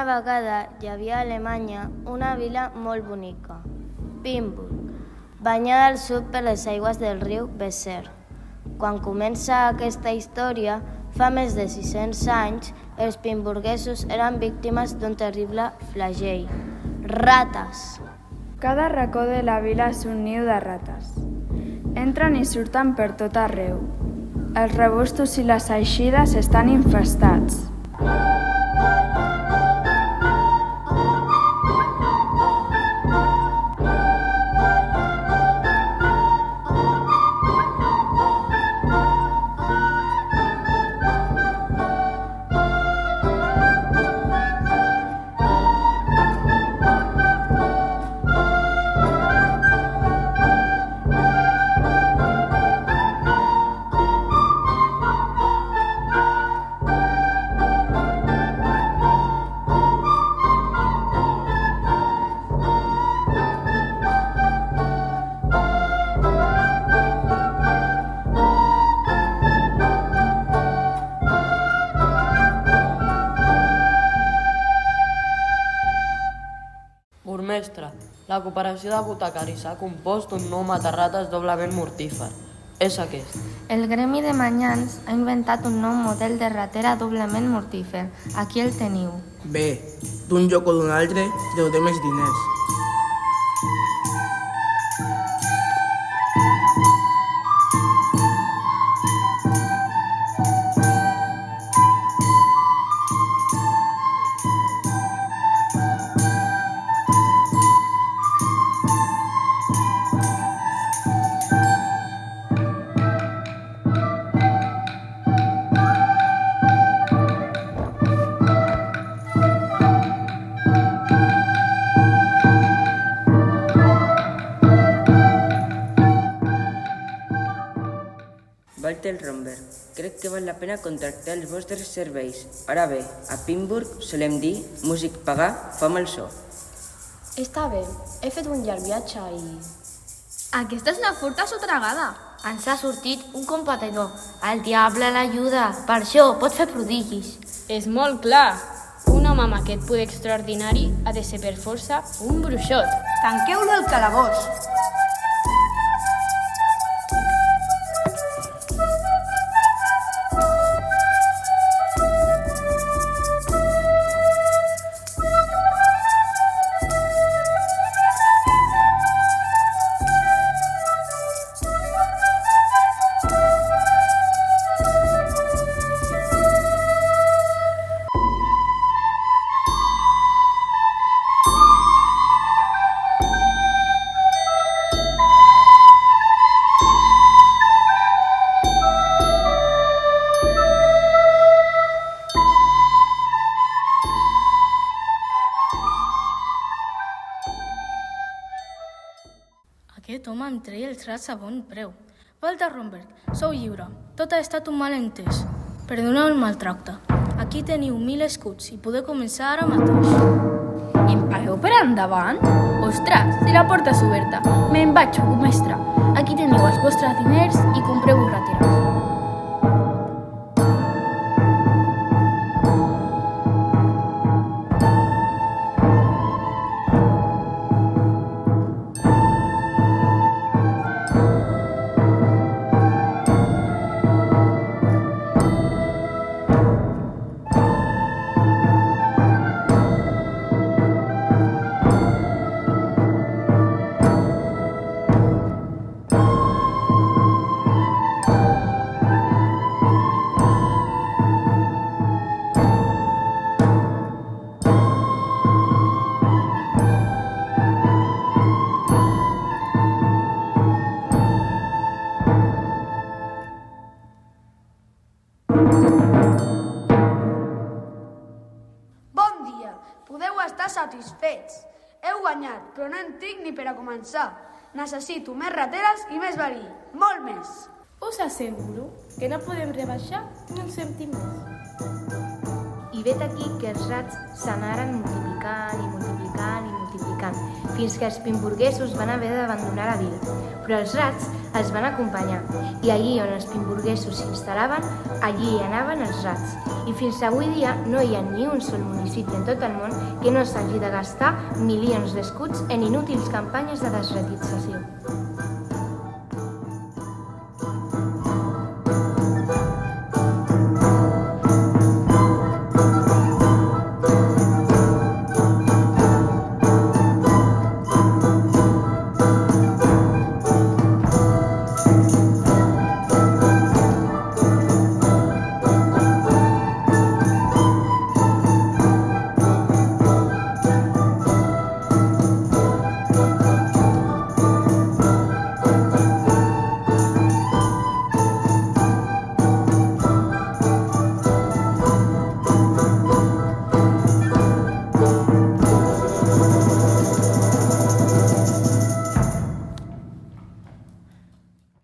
vegada hi havia a Alemanya una vila molt bonica, Pimburg, banyada al sud per les aigües del riu Weser. Quan comença aquesta història, fa més de 600 anys, els pimburguesos eren víctimes d'un terrible flagell. Rates! Cada racó de la vila és un niu de rates. Entren i surten per tot arreu. Els rebustos i les eixides estan infestats. Burmestre, la cooperació de botacaris ha compost un nou matarrates doblement mortífer. És aquest. El gremi de manyans ha inventat un nou model de ratera doblement mortífer. Aquí el teniu. Bé, d'un lloc o d'un altre, treuré més diners. Walter Romberg, crec que val la pena contractar els vostres serveis. Ara bé, a Pimburg solem dir músic pagà fa mal so. Està bé, he fet un llarg viatge i... Aquesta és una furta sotragada. Ens ha sortit un competidor. El diable l'ajuda. Per això pot fer prodigis. És molt clar. Un home amb aquest poder extraordinari ha de ser per força un bruixot. Tanqueu-lo al calabós. Aquest home em treia els rats a bon preu. Walter Romberg, sou lliure. Tot ha estat un malentès. Perdoneu el maltracte. Aquí teniu 1000 escuts i podeu començar ara mateix. Em pagueu per endavant? Ostres, si la porta és oberta, me'n vaig, burmestre. Aquí teniu els vostres diners i compreu-vos rateres. Podeu estar satisfets. Heu guanyat, però no en tinc ni per a començar. Necessito més rateres i més verí. Molt més. Us asseguro que no podem rebaixar ni un cèntim més. I vet aquí que els rats s'anaren multiplicant i multiplicant i multiplicant, fins que els pimburguesos van haver d'abandonar la vila. Però els rats els van acompanyar, i allí on els pimburguesos s'instal·laven, allí anaven els rats. I fins avui dia no hi ha ni un sol municipi en tot el món que no s'hagi de gastar milions d'escuts en inútils campanyes de desratització.